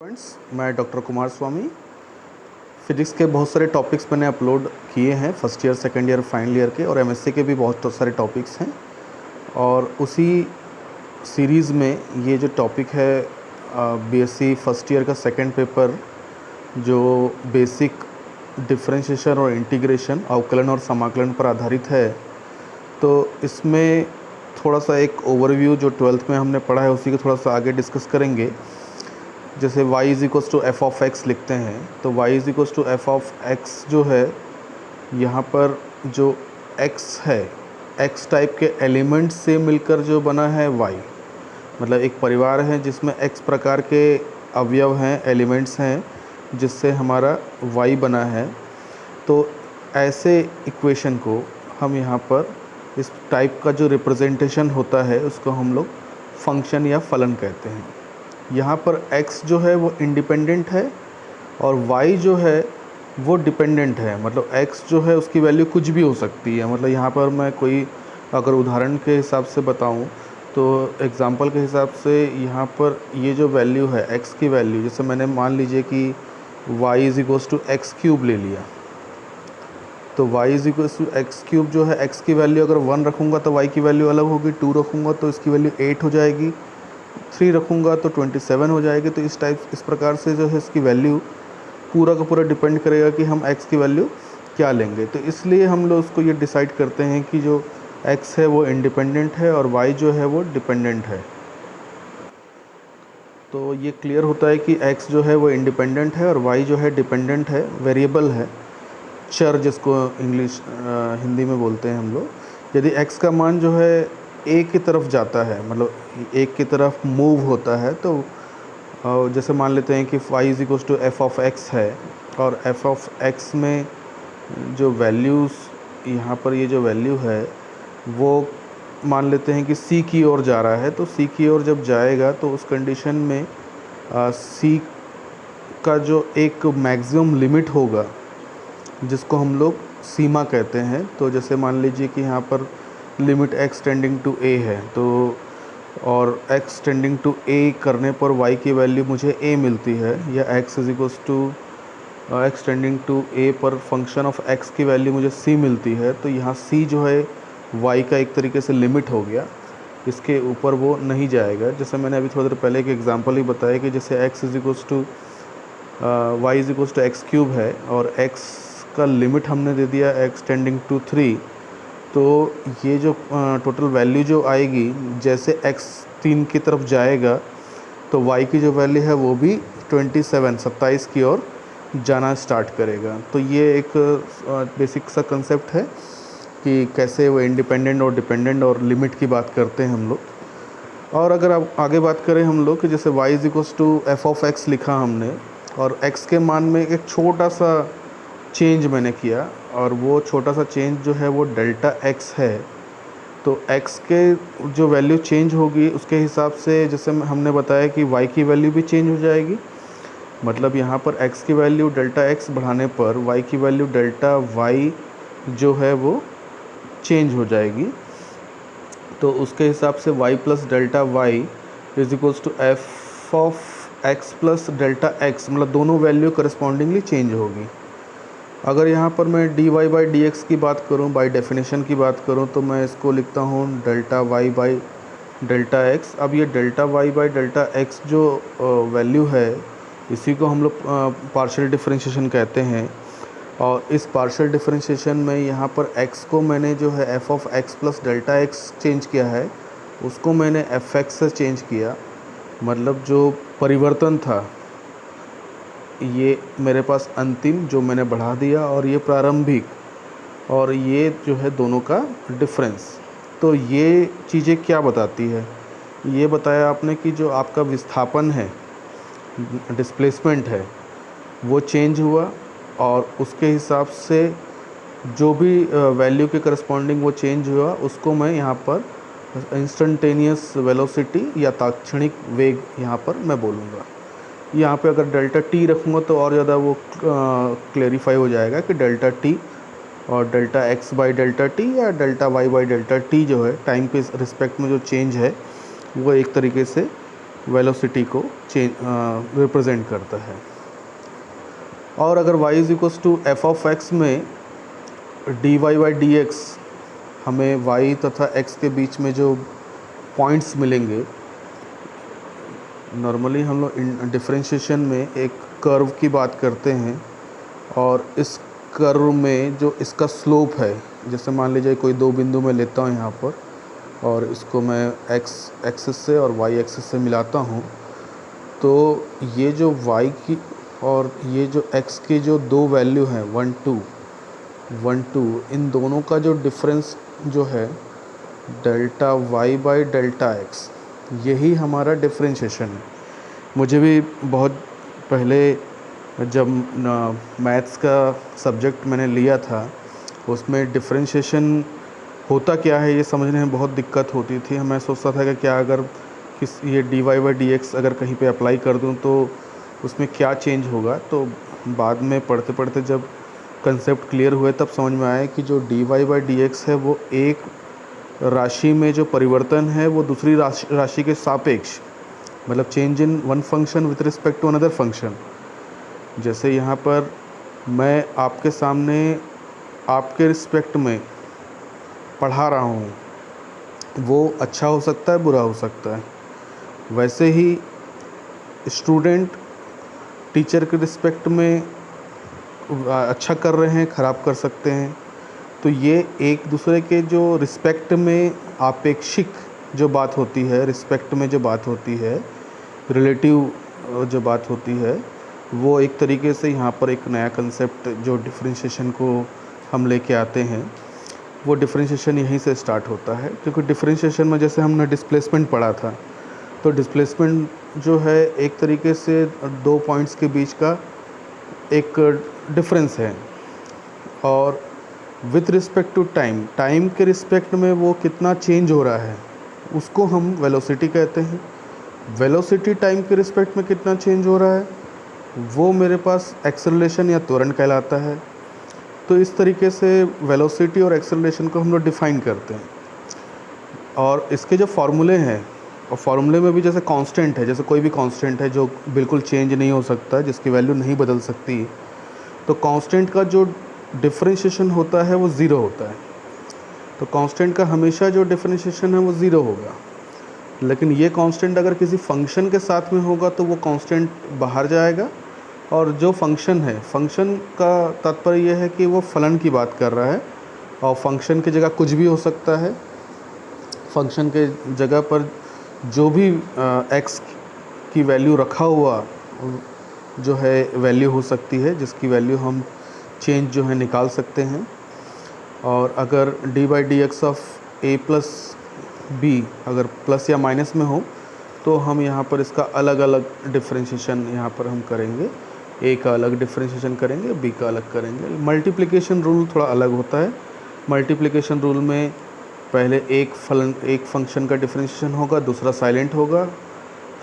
Friends, मैं doctor Kumar स्वामी। Physics के बहुत सारे टॉपिक्स मैंने अपलोड किए हैं first year, second year, final year के, और एमएससी के भी बहुत सारे टॉपिक्स हैं। और उसी सीरीज़ में ये जो टॉपिक है बीएससी फर्स्ट ईयर का सेकंड पेपर, जो बेसिक डिफरेंशिएशन और इंटीग्रेशन, अवकलन और समाकलन पर आधारित है, तो इसमें थोड़ा सा एक ओवरव्यू जो 12th में हमने पढ़ा है उसी को थोड़ा सा आगे डिस्कस करेंगे। जैसे y is equals to f of x लिखते हैं, तो y is equals to f of x जो है, यहाँ पर जो x है, x टाइप के एलिमेंट से मिलकर जो बना है y, मतलब एक परिवार है जिसमें x प्रकार के अवयव हैं, एलिमेंट्स हैं, जिससे हमारा y बना है। तो ऐसे इक्वेशन को हम यहाँ पर इस टाइप का जो रिप्रेजेंटेशन होता है उसको हम लोग फंक्शन या फलन कहते हैं। यहाँ पर x जो है वो इंडिपेंडेंट है और y जो है वो डिपेंडेंट है। मतलब x जो है उसकी वैल्यू कुछ भी हो सकती है। मतलब यहाँ पर मैं कोई अगर उदाहरण के हिसाब से बताऊँ तो एग्ज़ाम्पल के हिसाब से यहाँ पर ये जो वैल्यू है x की वैल्यू, जैसे मैंने मान लीजिए कि y is equals to x cube ले लिया, तो y is equals to x cube जो है, x की वैल्यू अगर 1 रखूँगा तो y की वैल्यू अलग होगी, 2 रखूँगा तो इसकी वैल्यू 8 हो जाएगी, 3 रखूँगा तो 27 हो जाएगी। तो इस प्रकार से जो है इसकी वैल्यू पूरा का पूरा डिपेंड करेगा कि हम x की वैल्यू क्या लेंगे। तो इसलिए हम लोग उसको ये डिसाइड करते हैं कि जो x है वो इंडिपेंडेंट है और y जो है वो डिपेंडेंट है। तो ये क्लियर होता है कि x जो है वो इंडिपेंडेंट है और y जो है डिपेंडेंट है, वेरिएबल है, चर जिसको इंग्लिश हिंदी में बोलते हैं हम लोग। यदि x का मान जो है a की तरफ जाता है, मतलब एक की तरफ मूव होता है, तो जैसे मान लेते हैं कि y is equals to f of x है और एफ ऑफ एक्स में जो वैल्यूज़, यहाँ पर ये जो वैल्यू है वो मान लेते हैं कि c की ओर जा रहा है, तो c की ओर जब जाएगा तो उस कंडीशन में c का जो एक मैक्सिमम लिमिट होगा जिसको हम लोग सीमा कहते हैं। तो जैसे मान लीजिए कि यहाँ पर limit x tending to a है, तो और x टेंडिंग टू a करने पर y की वैल्यू मुझे a मिलती है, या x is equals to x tending to a पर फंक्शन ऑफ x की वैल्यू मुझे c मिलती है। तो यहाँ c जो है y का एक तरीके से लिमिट हो गया, इसके ऊपर वो नहीं जाएगा। जैसे मैंने अभी थोड़ी देर पहले एक एग्जांपल ही बताया कि जैसे x is equals to y is equals to x cube है और x का लिमिट हमने दे दिया x टेंडिंग टू 3, तो ये जो टोटल वैल्यू जो आएगी, जैसे x 3 की तरफ जाएगा तो y की जो वैल्यू है वो भी 27 की ओर जाना स्टार्ट करेगा। तो ये एक बेसिक सा कंसेप्ट है कि कैसे वो इंडिपेंडेंट और डिपेंडेंट और लिमिट की बात करते हैं हम लोग। और अगर आप आगे बात करें हम लोग कि जैसे y is equals to f of x लिखा हमने और x के मान में एक छोटा सा चेंज मैंने किया, और वो छोटा सा चेंज जो है वो डेल्टा x है। तो x के जो वैल्यू चेंज होगी उसके हिसाब से, जैसे हमने बताया कि y की वैल्यू भी चेंज हो जाएगी। मतलब यहाँ पर x की वैल्यू डेल्टा x बढ़ाने पर y की वैल्यू डेल्टा y जो है वो चेंज हो जाएगी। तो उसके हिसाब से y plus delta y is equals to f of x plus delta x, मतलब दोनों वैल्यू करस्पॉन्डिंगली चेंज होगी। अगर यहाँ पर मैं dy बाई डी एक्स की बात करूँ, बाई डेफिनेशन की बात करूँ, तो मैं इसको लिखता हूँ delta y by delta x। अब ये delta y by delta x जो वैल्यू है, इसी को हम लोग पार्शियल डिफरेंशिएशन कहते हैं। और इस पार्शियल डिफरेंशिएशन में यहाँ पर x को मैंने जो है F of x plus delta x change किया है, उसको मैंने एफ एक्स से चेंज किया। मतलब जो परिवर्तन था ये मेरे पास अंतिम जो मैंने बढ़ा दिया, और ये प्रारंभिक, और ये जो है दोनों का डिफरेंस। तो ये चीज़ें क्या बताती है, ये बताया आपने कि जो आपका विस्थापन है, डिस्प्लेसमेंट है, वो चेंज हुआ और उसके हिसाब से जो भी वैल्यू के करस्पॉन्डिंग वो चेंज हुआ, उसको मैं यहाँ पर इंस्टेंटेनियस वेलोसिटी या ताक्षणिक वेग यहाँ पर मैं बोलूँगा। यहाँ पे अगर डेल्टा टी रखूँगा तो और ज़्यादा वो क्लेरिफाई हो जाएगा कि डेल्टा टी और delta X by delta T या delta Y by delta T जो है टाइम के रिस्पेक्ट में जो चेंज है वो एक तरीके से वेलोसिटी को रिप्रेजेंट करता है। और अगर y is equals to f of x में dy बाई डी एक्स, हमें y तथा x के बीच में जो पॉइंट्स मिलेंगे, नॉर्मली हम लोग डिफरेंशिएशन में एक कर्व की बात करते हैं, और इस कर्व में जो इसका स्लोप है, जैसे मान लीजिए कोई दो बिंदु मैं लेता हूँ यहाँ पर, और इसको मैं x एक्सिस से और y एक्सिस से मिलाता हूँ, तो ये जो y की और ये जो x की जो दो वैल्यू हैं 1 2, इन दोनों का जो डिफरेंस जो है delta y by delta x, यही हमारा डिफरेंशिएशन है। मुझे भी बहुत पहले जब मैथ्स का सब्जेक्ट मैंने लिया था, उसमें डिफरेंशिएशन होता क्या है ये समझने में बहुत दिक्कत होती थी। मैं सोचता था कि क्या अगर ये dy बाई डी एक्स अगर कहीं पे अप्लाई कर दूं तो उसमें क्या चेंज होगा। तो बाद में पढ़ते पढ़ते जब कंसेप्ट क्लियर हुए तब समझ में आया कि जो dy बाई डी एक्स है वो एक राशि में जो परिवर्तन है वो दूसरी राशि के सापेक्ष, मतलब change in one function with respect to another function. जैसे यहाँ पर मैं आपके सामने आपके रिस्पेक्ट में पढ़ा रहा हूँ, वो अच्छा हो सकता है, बुरा हो सकता है। वैसे ही स्टूडेंट टीचर के रिस्पेक्ट में अच्छा कर रहे हैं, ख़राब कर सकते हैं। तो ये एक दूसरे के जो रिस्पेक्ट में आपेक्षिक जो बात होती है, रिस्पेक्ट में जो बात होती है, रिलेटिव जो बात होती है, वो एक तरीके से यहाँ पर एक नया कंसेप्ट जो डिफरेंशिएशन को हम लेके आते हैं, वो डिफरेंशिएशन यहीं से स्टार्ट होता है। क्योंकि डिफरेंशिएशन में जैसे हमने डिस्प्लेसमेंट पढ़ा था, तो डिस्प्लेसमेंट जो है एक तरीके से दो पॉइंट्स के बीच का एक डिफरेंस है, और विथ रिस्पेक्ट टू टाइम के रिस्पेक्ट में वो कितना चेंज हो रहा है उसको हम वेलोसिटी कहते हैं। वेलोसिटी टाइम के रिस्पेक्ट में कितना चेंज हो रहा है वो मेरे पास एक्सेलरेशन या त्वरण कहलाता है। तो इस तरीके से वेलोसिटी और एक्सेलरेशन को हम लोग डिफ़ाइन करते हैं। और इसके जो फार्मूले हैं, और फार्मूले में भी जैसे कांस्टेंट है, जैसे कोई भी कांस्टेंट है जो बिल्कुल चेंज नहीं हो सकता, जिसकी वैल्यू नहीं बदल सकती, तो कांस्टेंट का जो डिफरेंशिएशन होता है वो ज़ीरो होता है। तो कांस्टेंट का हमेशा जो डिफरेंशिएशन है वो ज़ीरो होगा। लेकिन ये कांस्टेंट अगर किसी फंक्शन के साथ में होगा तो वो कांस्टेंट बाहर जाएगा, और जो फंक्शन है, फंक्शन का तात्पर्य यह है कि वो फलन की बात कर रहा है, और फंक्शन की जगह कुछ भी हो सकता है। फंक्शन के जगह पर जो भी x की वैल्यू रखा हुआ जो है वैल्यू हो सकती है, जिसकी वैल्यू हम चेंज जो है निकाल सकते हैं। और अगर dy by d x of a plus B अगर प्लस या माइनस में हो, तो हम यहाँ पर इसका अलग अलग डिफरेंशिएशन यहाँ पर हम करेंगे। a का अलग डिफरेंशिएशन करेंगे, b का अलग करेंगे। मल्टीप्लिकेशन रूल थोड़ा अलग होता है। मल्टीप्लिकेशन रूल में पहले एक फंक्शन का डिफरेंशिएशन होगा, दूसरा साइलेंट होगा,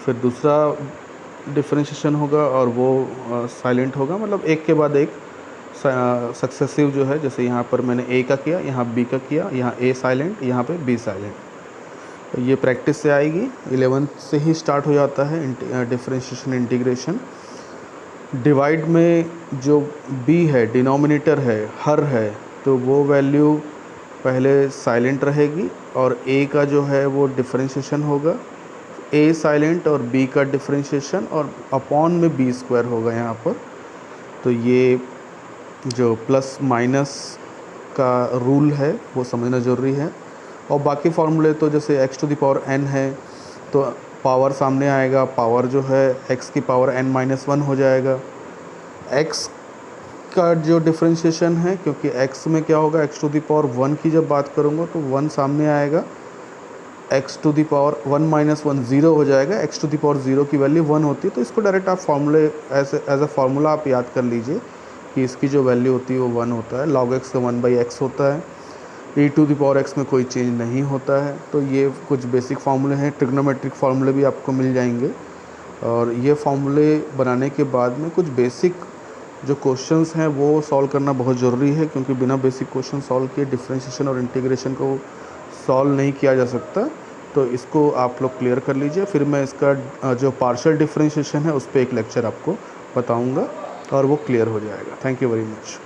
फिर दूसरा डिफरेंशिएशन होगा और वो साइलेंट होगा, मतलब एक के बाद एक सक्सेसिव जो है। जैसे यहाँ पर मैंने a का किया, यहाँ b का किया, यहाँ a साइलेंट, यहाँ पे b साइलेंट। तो ये प्रैक्टिस से आएगी, 11th से ही स्टार्ट हो जाता है डिफरेंशिएशन इंटीग्रेशन। डिवाइड में जो b है, डिनोमिनेटर है, हर है, तो वो वैल्यू पहले साइलेंट रहेगी, और a का जो है वो डिफरेंशिएशन होगा, a साइलेंट और b का डिफरेंशिएशन, और अपॉन में b स्क्वायर होगा यहाँ पर। तो ये जो प्लस माइनस का रूल है वो समझना ज़रूरी है। और बाकी फार्मूले तो जैसे x to the power n है, तो पावर सामने आएगा, पावर जो है x की पावर n माइनस 1 हो जाएगा। x का जो डिफरेंशिएशन है, क्योंकि x में क्या होगा, x टू द पावर 1 की जब बात करूँगा तो 1 सामने आएगा, x to the power 1 minus 1 zero हो जाएगा। x टू द पावर 0 की वैल्यू 1 होती है, तो इसको डायरेक्ट आप फार्मूले एज अ फार्मूला आप याद कर लीजिए कि इसकी जो वैल्यू होती है वो 1 होता है। log x का 1/x होता है, e to the power x में कोई चेंज नहीं होता है। तो ये कुछ बेसिक फार्मूले हैं। ट्रिग्नोमेट्रिक फार्मूले भी आपको मिल जाएंगे, और ये फार्मूले बनाने के बाद में कुछ बेसिक जो क्वेश्चंस हैं वो सॉल्व करना बहुत ज़रूरी है, क्योंकि बिना बेसिक क्वेश्चन सॉल्व किए डिफरेंशिएशन और इंटीग्रेशन को सॉल्व नहीं किया जा सकता। तो इसको आप लोग क्लियर कर लीजिए, फिर मैं इसका जो पार्शियल डिफरेंशिएशन है उस पर एक लेक्चर आपको बताऊंगा और वो क्लियर हो जाएगा। Thank you very much.